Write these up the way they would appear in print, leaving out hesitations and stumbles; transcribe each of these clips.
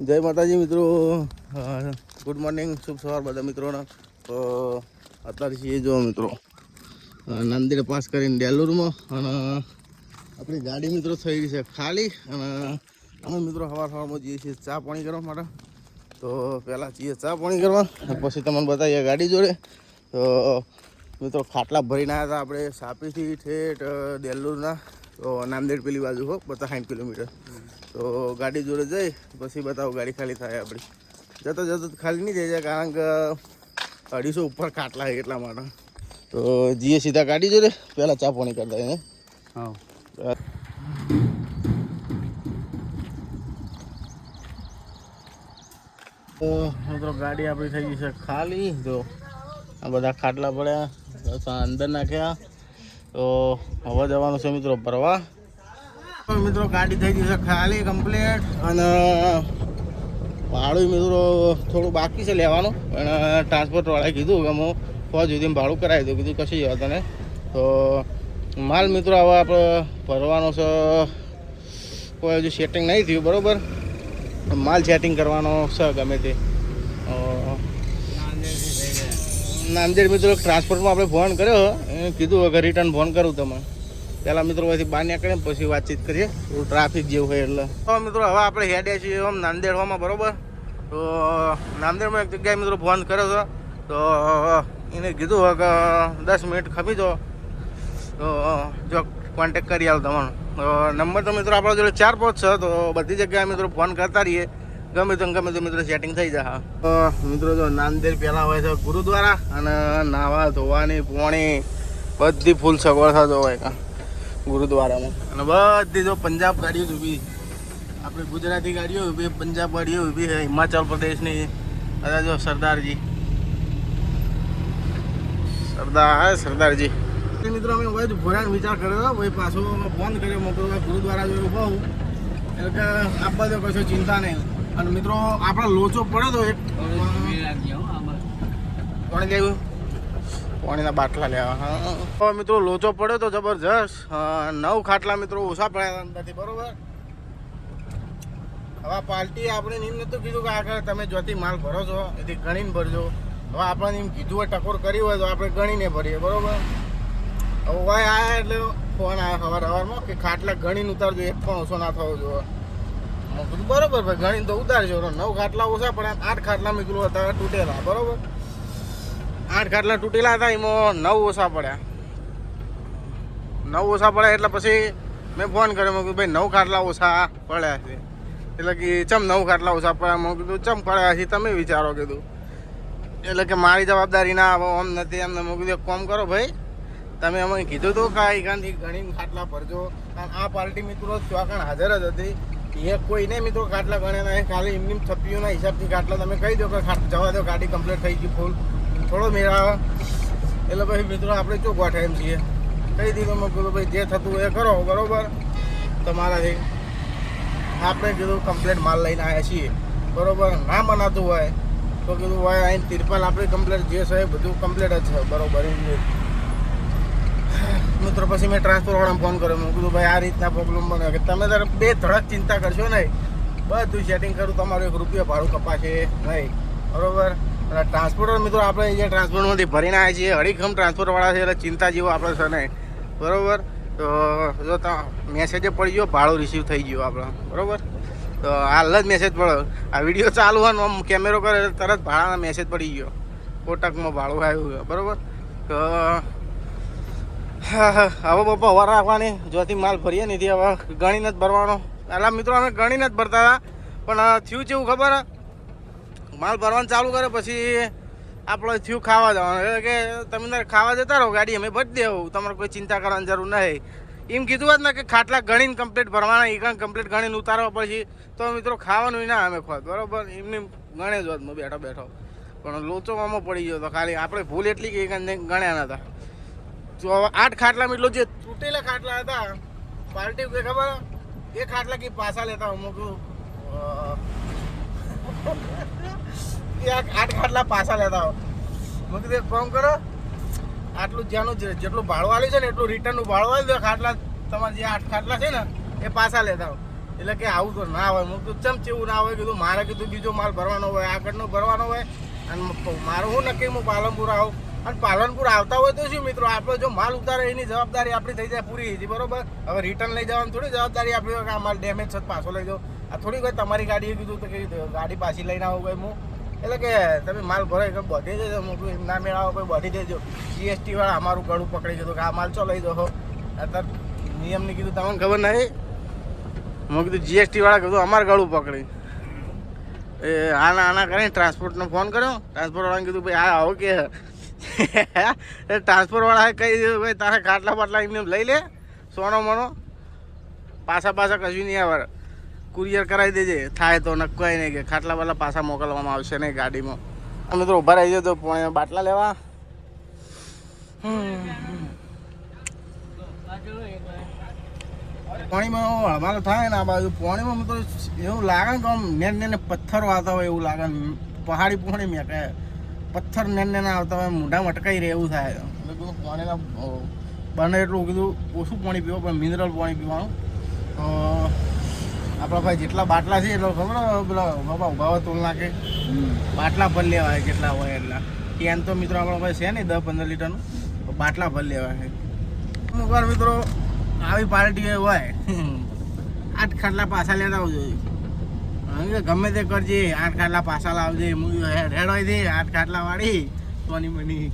જય માતાજી મિત્રો, ગુડ મોર્નિંગ, શુભ સવાર બધા મિત્રોને. તો અત્યારે છીએ જો મિત્રો નાંદેડ પાસ કરીને ડેલુરમાં, અને આપણી ગાડી મિત્રો થઈ ગઈ છે ખાલી. અને અમે મિત્રો સવારમાં જઈએ છીએ ચા પાણી કરવા માટે. તો પહેલાં જઈએ ચા પાણી કરવા, પછી તમને બતાવીએ ગાડી જોડે. તો મિત્રો ખાટલા ભરીને આવ્યા હતા આપણે સાપીથી ઠેઠ ડેલુરના, તો નાંદેડ પેલી બાજુ હો 60 કિલોમીટર. તો ગાડી જોડે જઈ પછી બતાવો ગાડી ખાલી થાય આપણી. જતો ખાલી નહીં થઈ જાય, કારણ કે 250 ઉપર ખાટલા છે એટલા માટે. તો જઈએ સીધા ગાડી જોડે, પહેલાં ચા પાણી કરતા એને. હા, તો મિત્રો ગાડી આપણી થઈ ગઈ છે ખાલી. જો આ બધા ખાટલા પડ્યા, અંદર નાખ્યા. તો હવે જવાનું છે મિત્રો ભરવા. મિત્રો ગાડી થઈ ગઈ છે ખાલી કમ્પ્લીટ. અને ભાડું મિત્રો થોડું બાકી છે લેવાનું, પણ ટ્રાન્સપોર્ટવાળાએ કીધું કે હું 5 સુધી ભાડું કરાવી દઉં. કીધું કશી જવા તને. તો માલ મિત્રો હવે આપણે ભરવાનો છે, કોઈ હજુ સેટિંગ નહીં થયું બરાબર. માલ સેટિંગ કરવાનો છે ગમે તે. નાંદેડ મિત્રો ટ્રાન્સપોર્ટમાં આપણે ફોન કર્યો, એને કીધું કે રિટર્ન ફોન કરું તમે. પહેલાં મિત્રો અહીંથી બહાર નીકળે પછી વાતચીત કરીએ, થોડું ટ્રાફિક જેવું હોય એટલે. તો મિત્રો હવે આપણે હેડ્યા છીએ આમ નાંદેડમાં બરાબર. તો નાંદેડમાં એક જગ્યાએ મિત્રો ફોન કર્યો હતો, તો એને કીધું કે 10 મિનિટ ખમી જો, તો જો કોન્ટેક કરી આવો તમારો. તો નંબર તો મિત્રો આપણા જોડે 4-5 છે, તો બધી જગ્યાએ મિત્રો ફોન કરતા રહીએ, ગમે તો મિત્રો સેટિંગ થઈ જાય. તો મિત્રો જો નાંદેડ પહેલાં હોય છે ગુરુદ્વારા, અને નાવા ધોવાની પોણી બધી ફૂલ સગવડ થતો હોય કાં ગુરુદ્વારામાં. અને બધી જો પંજાબ ગાડીઓ ઊભી, આપણી ગુજરાતી ગાડીઓ ઊભી, પંજાબ ગાડીઓ ઊભી છે, હિમાચલ પ્રદેશની. અરે જો સરદારજી મિત્રો અમે હોય ભોરાનો વિચાર કર્યો, ભાઈ પાછો ફોન કર્યો મોકલવા ગુરુદ્વારા જોયું બહુ, એટલે કે આપવા દો, કશો ચિંતા નહીં. અને મિત્રો આપણા લોચો પડ્યો તો એક કોણે લેવું, પાણીના બાટલા લેવા. હા મિત્રો લોચો પડ્યો તો જબરજસ્ત. 9 ખાટલા મિત્રો ઓછા પડ્યા અંદરથી બરોબર. હવે પાર્ટી આપણે એમ નતું કીધું કે આગળ તમે જ્યાંથી માલ ભરો છો એથી ગણીને ભરજો. હવે આપણને એમ કીધું હોય ટકોર કરી હોય તો આપણે ગણીને ભરીએ બરોબર. હવે ભાઈ આવ્યા એટલે ફોન આવ્યા સવારમાં કે ખાટલા ગણીને ઉતારજો, એક પણ ઓછો ના થવો જોઈએ. હું કીધું બરોબર ભાઈ, ગણીને તો ઉતારજો. 9 ખાટલા ઓછા પડ્યા, 8 ખાટલા મિત્રો હતા તૂટેલા બરોબર. 8 ખાટલા તૂટેલા હતા, એમાં 9 ઓછા પડ્યા. 9 ઓછા પડ્યા એટલે પછી મેં ફોન કર્યો, મેં કીધું ભાઈ 9 ખાટલા ઓછા પડ્યા છે. એટલે કે ચમ 9 ખાટલા ઓછા પડ્યા. મેં કીધું ચમ પડ્યા છે તમે વિચારો કીધું. એટલે કે મારી જવાબદારી ના આવે આમ નથી એમને. મેં કીધું એક કામ કરો ભાઈ, તમે અમે કીધું હતું કે એકાંથી ગણીને ખાટલા ભરજો. અને આ પાર્ટી મિત્રો ચોકણ હાજર જ હતી. એ કોઈ નહીં મિત્રો ખાટલા ગણે નહીં, ખાલી એમની છપ્પીઓના હિસાબથી ખાટલા તમે કહી દો કે જવા દો, ગાડી કમ્પ્લીટ થઈ ગઈ ફૂલ, થોડો મેળાવે. એટલે પછી મિત્રો આપણે ચો ગોઠા એમ છીએ, કહી દીધું. મેં કીધું ભાઈ જે થતું એ કરો બરાબર તમારાથી. આપણે કીધું કમ્પ્લીટ માલ લઈને આવ્યા છીએ બરાબર. ના મનાતું હોય તો કીધું હોય અહીં તિરપાલ આપણે કમ્પ્લીટ જે છે એ બધું કમ્પ્લીટ જ છે બરાબર. મિત્રો પછી મેં ટ્રાન્સપોર્ટવાળાને ફોન કર્યો, મેં કીધું ભાઈ આ રીતના પ્રોબ્લેમ બને કે તમે તારે 2 ધડક ચિંતા કરશો નહીં, બધું સેટિંગ કરું, તમારું 1 રૂપિયા ભાડું કપાશે નહીં બરાબર. અને ટ્રાન્સપોર્ટર મિત્રો આપણે અહીંયા ટ્રાન્સપોર્ટમાંથી ભરીને આવ્યા છીએ, હળીખમ ટ્રાન્સપોર્ટવાળા છે, એટલે ચિંતા જેવો આપણે છે નહીં બરાબર. તો જો મેસેજે પડી ગયો, ભાડું રિસીવ થઈ ગયું આપણે બરાબર. તો હાલ જ મેસેજ પડ્યો, આ વિડીયો ચાલુ હોય ને આમ કેમેરો કરે તરત ભાડાના મેસેજ પડી ગયો, કોટકમાં ભાડું આવ્યું બરાબર. તો હવે બપા હવા રાખવાની, જોથી માલ ભરીએ નથી હવે ગણીને જ ભરવાનો. પહેલાં મિત્રો અમે ગણીને જ ભરતા હતા, પણ થયું કેવું ખબર, માલ ભરવાનું ચાલુ કરે પછી આપણે થયું ખાવા જવાનું. એટલે કે તમે તારે ખાવા જતા રહો, ગાડી અમે ભરી દેવું, તમારે કોઈ ચિંતા કરવાની જરૂર નહીં. એમ કીધું હોત ને કે ખાટલા ગણીને કમ્પ્લીટ ભરવાના, એ કમ્પ્લીટ ગણીને ઉતારવા પછી તો મિત્રો ખાવાનું ના અમે ખોત બરાબર. એમને ગણે જ હોત મેં બેઠો. પણ લોચોમાં પડી ગયો તો ખાલી આપણે ભૂલ એટલી કે ગણ્યા નતા. તો 8 ખાટલામાં એટલો જે તૂટેલા ખાટલા હતા, પાર્ટી કે ખબર એ ખાટલા કે પાછા લેતા અમુક 8 ખાટલા પાછા લેતા. મેં કીધું એક કામ કરો, આટલું જ્યાંનું જેટલું ભાડું આલ્યું છે ને એટલું રિટર્નનું ભાડું આવી દો. ખાટલા તમારે જે 8 ખાટલા છે ને એ પાછા લેતા હો. એટલે કે આવું તો ના હોય. હું કીધું ચમ ચેવું ના હોય, કીધું મારે કીધું બીજો માલ ભરવાનો હોય, આગળનો ભરવાનો હોય, અને મારું શું નક્કી હું પાલનપુર આવું, અને પાલનપુર આવતા હોય તો શું મિત્રો, આપણે જો માલ ઉતારે એની જવાબદારી આપણી થઈ જાય પૂરી હતી, બરોબર. હવે રિટર્ન લઈ જવાની થોડી જવાબદારી આપણી હોય કે આ માલ ડેમેજ છે પાછો લઈ જાઓ. આ થોડી કોઈ તમારી ગાડીએ કીધું તો કે ગાડી પાછી લઈને આવું ભાઈ હું, એટલે કે તમે માલ ભરાય કે બધી દેજો. હું ના મેળાવો ભાઈ બધી દેજો. જીએસટી વાળા અમારું ગળું પકડી કીધું કે આ માલ ચો લઈ દો. અત્યારે નિયમની કીધું તમને ખબર નહીં, મેં કીધું જીએસટી વાળા કીધું અમારું ગળું પકડી. એ આના કરીને ટ્રાન્સપોર્ટનો ફોન કર્યો. ટ્રાન્સપોર્ટ વાળાને કીધું ભાઈ હા આવો કે ટ્રાન્સપોર્ટ વાળાએ કહી દીધું ભાઈ તારા ખાટલા બાટલા એમને લઈ લે, સોનો મનો પાછા કશું નહીં આવે, કુરિયર કરાવી દેજે, થાય તો નક્કાય નહીં કે ખાટલા બાટલા પાછા મોકલવામાં આવશે નહીં ગાડીમાં. અમે તો ઊભા રહી જાય તો પાણીમાં બાટલા લેવા. પાણીમાં હમાલો થાય ને આ બાજુ પાણીમાં તો એવું લાગે ને કે આમ નેને પથ્થરો આવતા હોય એવું લાગે. પહાડી પાણી મેં કે પથ્થર નેને આવતા હોય, મોઢામાં અટકાઈ રહે એવું થાય. એટલે કીધું પાણીના બને એટલું કીધું ઓછું પાણી પીવો, પણ મિનરલ પાણી પીવાનું. આપણા ભાઈ જેટલા બાટલા છે એટલો ખબર પેલા બાબા ઉભા તોલ નાખે, બાટલા ભર લેવાય જેટલા હોય એટલા. કેન તો મિત્રો આપણા ભાઈ છે ને 10-15 લીટરનું, બાટલા ભર લેવાય. અમુક વાર મિત્રો આવી પાર્ટી હોય 8 ખાટલા પાછા લેતા આવજો, ગમે તે કરજે, 8 ખાટલા પાછા લાવજે, રેડ હોય છે 8 ખાટલા વાળી સોની મની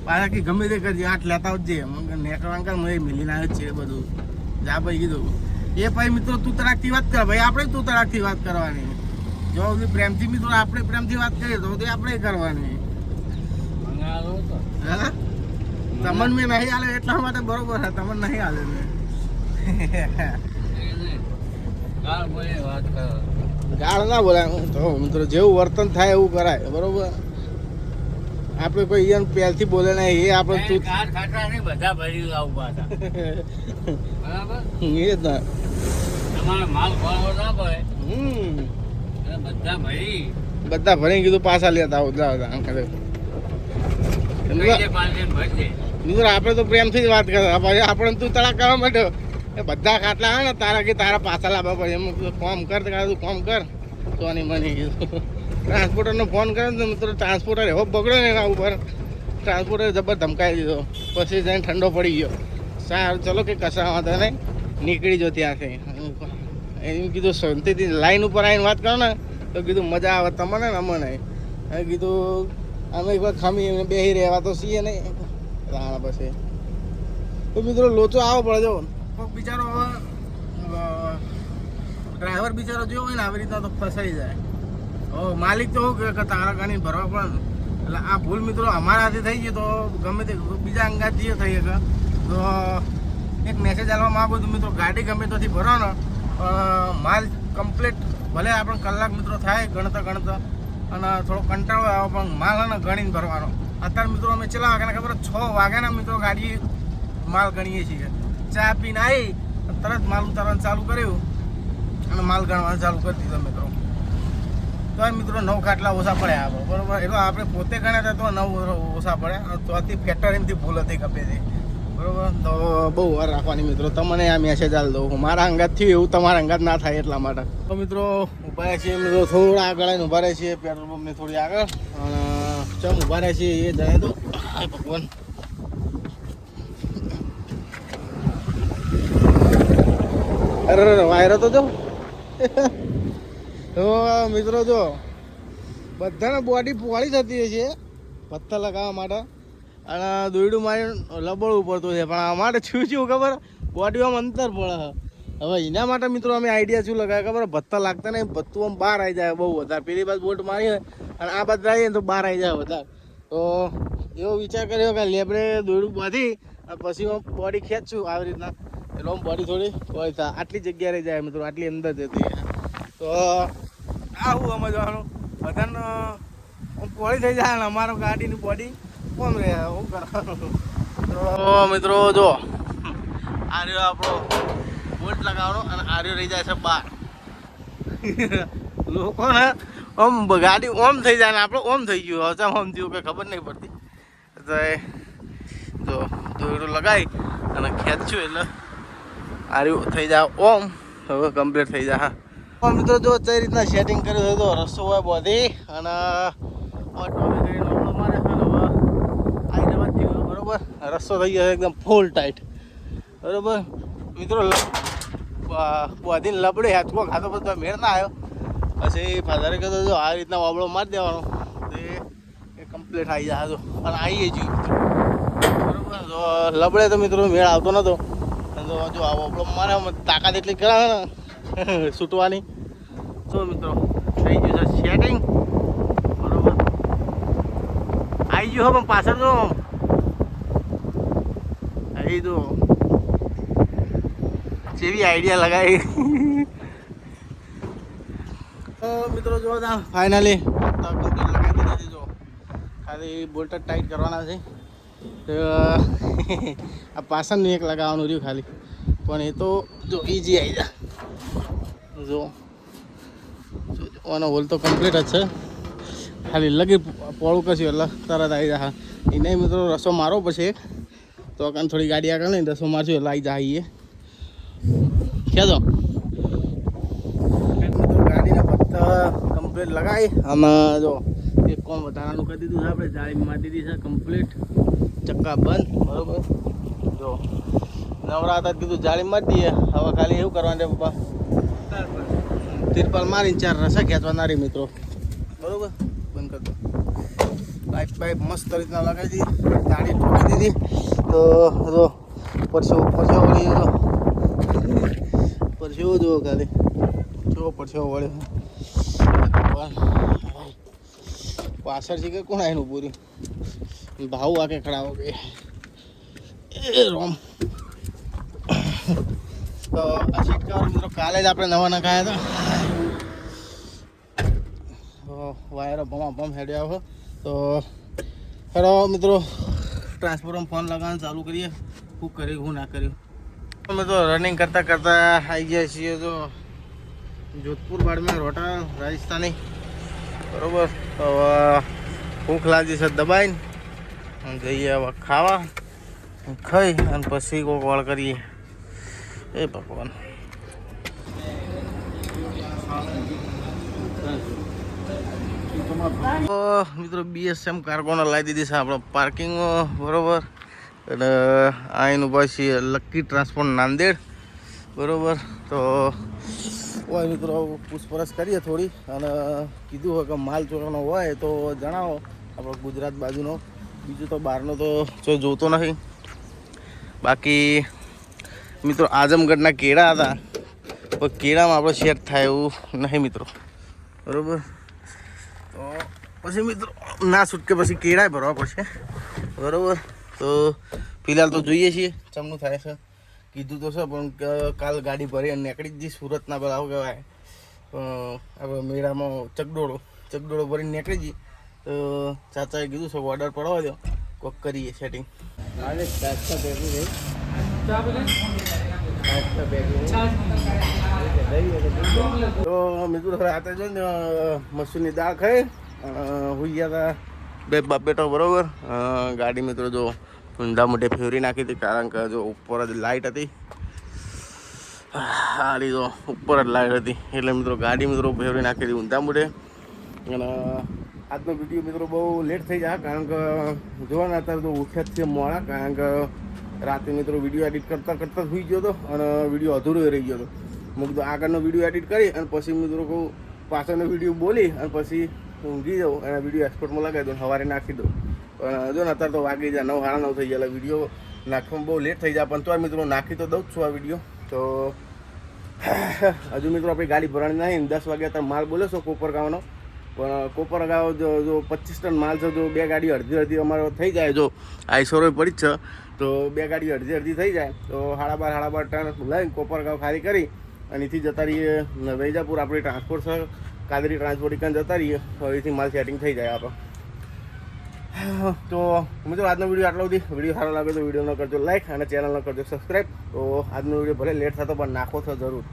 પાછા કે ગમે તે કરજે 8 લેતા આવજે. નેકળવા મેં મિલીને આવ્યો છે બધું જા ભાઈ કીધું. એ ભાઈ મિત્રો તું તરાકથી વાત કર ભાઈ, આપણે તું તરાકથી વાત કરવાની. જો પ્રેમથી મિત્રો આપણે પ્રેમથી વાત કરીએ તો આપણે કરવાની. હા તમન મેં નહીં હાલે એટલા માટે બરોબર છે, તમન નહીં હાલે ગાળ ના બોલાય. તો મિત્રો જેવું વર્તન થાય એવું કરાય, બરોબર. આપણે કોઈ ઈયન પહેલથી બોલે નહીં, એ આપણે તું બધા ભરી આવું પાછા બરાબર એ જ ના તમારે માલ ખોળવો ના પડે. બધા ભરી કીધું પાછા લેતા આવો મિત્રો. આપણે તો પ્રેમથી જ વાત કરતા, આપણે તું તળા કરવા માટે એ બધા ખાટલા આવે ને તારા કે તારા પાછા લાવવા પડે. એમ ફોર્મ કર તું ફોર્મ કર સોની મની કીધું. ટ્રાન્સપોર્ટરનો ફોન કર્યો ને મિત્રો, ટ્રાન્સપોર્ટર એવો બગડ્યો ને એના ઉપર, ટ્રાન્સપોર્ટર જબર ધમકાવી દીધો. પછી જઈને ઠંડો પડી ગયો. સારું ચલો કે કશા વાંધો નહીં, નીકળી જો ત્યાંથી. એમ કીધું શાંતિથી લાઈન ઉપર આવીને વાત કરો ને તો કીધું મજા આવે તમને ને અમને. કીધું અમે એકવાર ખમી એમને બેસી રહેવા તો છીએ નહીં રાણા. પછી તો મિત્રો લોચો આવો પડે. જો બિચારો ડ્રાઈવર બિચારો જેવો હોય ને આવી રીતના તો ફસાઈ જાય. માલિક તો શું કે તારા ગાડી ભરવા પડે ને. એટલે આ ભૂલ મિત્રો અમારાથી થઈ ગઈ તો ગમે તે બીજા અંગાત જે થઈ શકે તો એક મેસેજ આપવા માગું છું મિત્રો, ગાડી ગમે ત્યાંથી ભરો ને માલ કમ્પ્લીટ ભલે આપણે કલાક મિત્રો થાય ગણતા અને થોડો કંટાળો આવે પણ માલ ને ગણીને ભરવાનો. અત્યારે મિત્રો અમે ચેલા વાગ્યાના ખબર 6 વાગ્યાના મિત્રો ગાડી માલ ગણીએ છીએ. ચા પીને આવી તરત માલ ઉતારવાનું ચાલુ કર્યું અને માલ ગણવાનું ચાલુ કરી દીધો મિત્રો. તો મિત્રો 9 ખાટલા ઓછા પડ્યા બરોબર. એટલે આપણે પોતે ગણ્યા તો 9 ઓછા પડ્યા. તો અતિ ફેક્ટરીથી ભૂલ હતી કપેથી બરોબર. તો બહુ વાર રાખવાની મિત્રો. તમને આ મેસેજ આલ દઉં, મારા અંગાત થયું એવું તમારા અંગાત ના થાય એટલા માટે. તો મિત્રો ઊભા રહે છીએ મિત્રો, થોડા આગળ આવીને ઊભા રહે છીએ પેટ્રોલ પંપની થોડી આગળ. અને ચમ ઊભા રહે છીએ એ જણાવી દો. ભગવાન અરે વાયરો તો જો તો મિત્રો જો બધાને બોડી પોળી થતી છે પથ્થર લગાવવા માટે અને દોયડું મારી લબડવું પડતું છે. પણ અમારે શું ખબર બોડીમાં અંતર પડે. હવે એના માટે મિત્રો અમે આઈડિયા શું લગાવ્યા ખબર, ભથ્થર લાગતા નહીં, ભથ્થું આમ બહાર આવી જાય બહુ વધારે. પેલી બાજુ બોટ મારી અને આ બાજુ આવીએ તો બહાર આવી જાય વધારે. તો એવો વિચાર કર્યો કે લેબડે દોયડું બાંધી અને પછી હું બોડી ખેંચું આવી રીતના, એટલે આમ બોડી થોડી હોય થાય. આટલી જગ્યા રહી જાય મિત્રો, આટલી અંદર જતી. તો આવું સમજવાનું બધાને પોળી થઈ જાય ને અમારો ગાડીની બોડી કોમ રહે શું કરવાનું. તો મિત્રો જો આર્યો આપણો બોટ લગાવવાનો અને આર્યો રહી જાય છે બહાર. લોકોને ઓમ ગાડી ઓમ થઈ જાય ને આપણે ઓમ થઈ ગયું. હચા ઓમ થયું કે ખબર નહીં પડતી. તો જો દોયડું લગાવી અને ખેંચ્યું એટલે આર્યું થઈ જાય ઓમ હવે કમ્પ્લીટ થઈ જાય. હા મિત્રો જો કઈ રીતના સેટિંગ કર્યું હોય તો રસ્તો હોય બધી અને મારે આવી જવા જ થયું બરાબર. રસ્તો થઈ ગયો એકદમ ફૂલ ટાઈટ બરાબર મિત્રો. બધીને લબડે હાથકો ખાતો બધો મેળ ના આવ્યો. પછી ફાધરે કહેતો જો આ રીતના વાબળો મારી દેવાનો તો એ કમ્પ્લીટ આવી જાય તો અને આવીએ જ બરાબર. તો લબડે તો મિત્રો મેળ આવતો નહોતો. તો જો આ વાબળો મારે તાકાત એટલી કરાવે ને છૂટવાની. તો મિત્રો થઈ ગયું છે સેટિંગ બરાબર. આવી ગયું હો પણ પાછળ તો આવી તો જેવી આઈડિયા લગાવી. મિત્રો જો ફાઇનલી કમ્પ્લીટ લગાવી દીધી છે. જો ખાલી બોલ્ટ ટાઈટ કરવાના છે. તો આ પાછળનું એક લગાવવાનું રહ્યું ખાલી, પણ એ તો જો ઇઝી આવી જાય. જો ઓનો હોલ તો કમ્પ્લીટ જ છે, ખાલી લગી પોળું કરશું એટલે તરત આવી જાય. એને મિત્રો રસો મારવો પછી એક તો કાન થોડી ગાડી આગળ નહીં રસો મારશું એટલે આવી જાય. ક્યાં તો ગાડીના પત્તા કમ્પ્લીટ લગાવી આમાં જો એક કોમ વધારાનું કરી દીધું છે આપણે. જાળી મારી દીધી છે કમ્પ્લીટ, ચક્કા બંધ બરાબર. જો નવરા હતા કીધું જાળી મારી દઈએ. હવે ખાલી એવું કરવાનું છે પપ્પા, તિરપાલ મારીને 4 રસા ખેંચવાના રહી મિત્રો બરાબર. બંધ કરતો પાઇપ મસ્ત રીતના લગાવી દીધી, જાળી ઠોકી દીધી. તો જો પરસેવો વળી જો પરસેવો જુઓ ખાલી જો પરસેવો વળ્યો. પાછળથી કે કોણ આવીને ઊભું રહ્યું ભાવ આકે ખડાવો કે એ રોમ. તો આ સીટકા મિત્રો કાલે જ આપણે નવા નખાયા હતા. વાયરો ભમ હેડ્યા હો. તો હેડો મિત્રો ટ્રાન્સફોર્મર ફોન લગાવવાનું ચાલુ કરીએ. શું કર્યું શું ના કર્યું. અમે તો રનિંગ કરતાં આવી ગયા છીએ તો જોધપુર બાડમેર હોટલ રાજસ્થાની બરાબર. તો ભૂખ લાગી છે દબાઈને જઈએ હવે ખાવા, ખાઈ અને પછી કોક વાળ કરીએ. એ ભગવાન મિત્રો BSM કાર્ગોને લાવી દીધી છે આપણે પાર્કિંગ બરાબર. અને અહીંનું પછી લકી ટ્રાન્સપોર્ટ નાંદેડ બરાબર. તો હોય મિત્રો પૂછપરછ કરીએ થોડી અને કીધું હોય કે માલ ચોરાનો હોય તો જણાવો આપણો ગુજરાત બાજુનો. બીજું તો બહારનો તો જોતો નથી. બાકી મિત્રો આઝમગઢના કેળા હતા પણ કેળામાં આપણો શેર થાય એવું નહીં મિત્રો બરાબર. તો પછી મિત્રો ના છૂટકે પછી કેળાય ભરવા પડશે બરાબર. તો ફિલહાલ તો જોઈએ છીએ ચમનું થાય છે. કીધું તો છે પણ કાલ ગાડી ભરી અને નીકળી જ જઈ સુરતના પેલા આવું કહેવાય આપણે મેળામાં ચકડોળો ભરીને નીકળી જઈ. તો ચાચાએ કીધું છે ઓર્ડર પડવા દો કોક કરીએ સેટિંગ. તો મિત્રો રાતે જો ને મસૂરની દાળ ખાઈ હોઈ ગયા હતા બે બાપ બેટો બરાબર. ગાડી મિત્રો જો ઊંધા મોઢે ફેરવી નાખી હતી કારણ કે જો ઉપર જ લાઇટ હતી. હારી તો ઉપર જ લાઇટ હતી એટલે મિત્રો ગાડી મિત્રો ફેરવી નાખી હતી ઊંધા મોઢે. અને આજનો વિડીયો મિત્રો બહુ લેટ થઈ જાય કારણ કે જોવાના અત્યારે તો ઉઠ્યા જ છે મોડા કારણ કે રાતે મિત્રો વિડીયો એડિટ કરતાં સુઈ ગયો હતો અને વિડીયો અધૂરો રહી ગયો હતો. હું કીધું આગળનો વિડીયો એડિટ કરી અને પછી મિત્રો કહું પાછળનો વિડીયો બોલી અને પછી ઊંઘી જાઉં અને વિડીયો એક્સપોર્ટમાં લગાવી દઉં સવારે નાખી દઉં. પણ જો ને અત્યારે તો વાગી જાય 9 સાડા 9 થઈ ગયા. વિડીયો નાખવામાં બહુ લેટ થઈ જાય પણ તો મિત્રો નાખી તો દઉં જ છું આ વિડીયો. તો હજુ મિત્રો આપણી ગાડી ભરાણી નહીં 10 વાગ્યા અત્યારે માલ બોલ્યો છો કોપરગાંવનો. પણ કોપરગાંવ જો 25 ટન માલ છે. જો 2 ગાડી અડધી અમારો થઈ જાય. જો આઈસોરો પડી જ છે તો 2 ગાડી અડધી થઈ જાય તો 12.5 ટન લઈને કોપરગાંવ ખાલી કરી અને અહીંથી જતા રહીએ વૈજાપુર. આપણી ટ્રાન્સપોર્ટ છે કાદરી ટ્રાન્સપોર્ટ ઇકન જતા રહીએ તો અહીંથી માલ સેટિંગ થઈ જાય આપણો. તો મિત્રો આજનો વિડીયો આટલો સુધી. વિડીયો સારો લાગે તો વિડીયોનો કરજો લાઈક અને ચેનલનો કરજો સબસ્ક્રાઈબ. તો આજનો વિડીયો ભલે લેટ થતો પણ નાખો છો જરૂર.